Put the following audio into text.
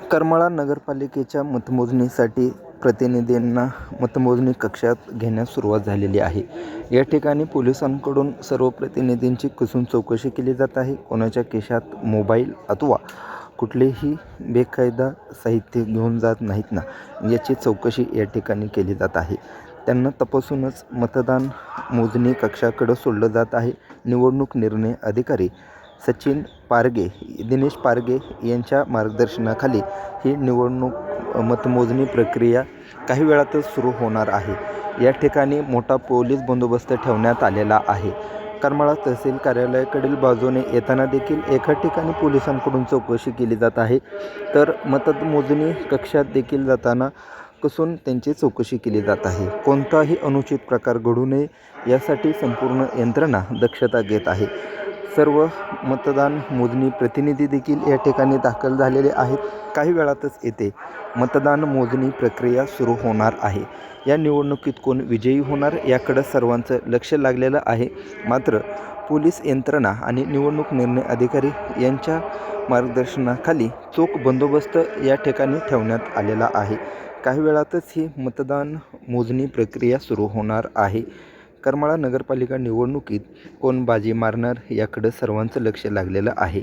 करमाळा नगरपालिकेच्या मतमोजणीसाठी प्रतिनिधींना मतमोजणी कक्षात घेण्यास सुरुवात झालेली आहे. या ठिकाणी पोलिसांकडून सर्व प्रतिनिधींची कसून चौकशी केली जात आहे. कोणाच्या खिशात मोबाईल अथवा कुठलेही बेकायदा साहित्य घेऊन जात नाहीत ना, याची चौकशी या ठिकाणी केली जात आहे. त्यांना तपासूनच मतदान मोजणी कक्षाकडे सोडलं जात आहे. निवडणूक निर्णय अधिकारी सचिन पारगे, दिनेश पारगे यांच्या मार्गदर्शनाखाली ही निवडणूक मतमोजणी प्रक्रिया काही वेळातच सुरू होणार आहे. या ठिकाणी मोठा पोलीस बंदोबस्त ठेवण्यात आलेला आहे. करमाळा तहसील कार्यालयाकडील बाजूने येताना देखील एका ठिकाणी पोलिसांकडून चौकशी केली जात आहे, तर मतमोजणी कक्षात देखील जाताना कसून त्यांची चौकशी केली जात आहे. कोणताही अनुचित प्रकार घडू नये यासाठी संपूर्ण यंत्रणा दक्षता घेत आहे. सर्व मतदान मोजणी प्रतिनिधी देखील या ठिकाणी दाखल झालेले आहेत. काही वेळातच येथे मतदान मोजणी प्रक्रिया सुरू होणार आहे. या निवडणुकीत कोण विजयी होणार याकडे सर्वांचं लक्ष लागलेलं आहे. मात्र पोलीस यंत्रणा आणि निवडणूक निर्णय अधिकारी यांच्या मार्गदर्शनाखाली चोख बंदोबस्त या ठिकाणी ठेवण्यात आलेला आहे. काही वेळातच ही मतदान मोजणी प्रक्रिया सुरू होणार आहे. करमाळा नगरपालिका निवडणुकीत कोण बाजी मारणार याकडे सर्वांचं लक्ष लागलेलं आहे.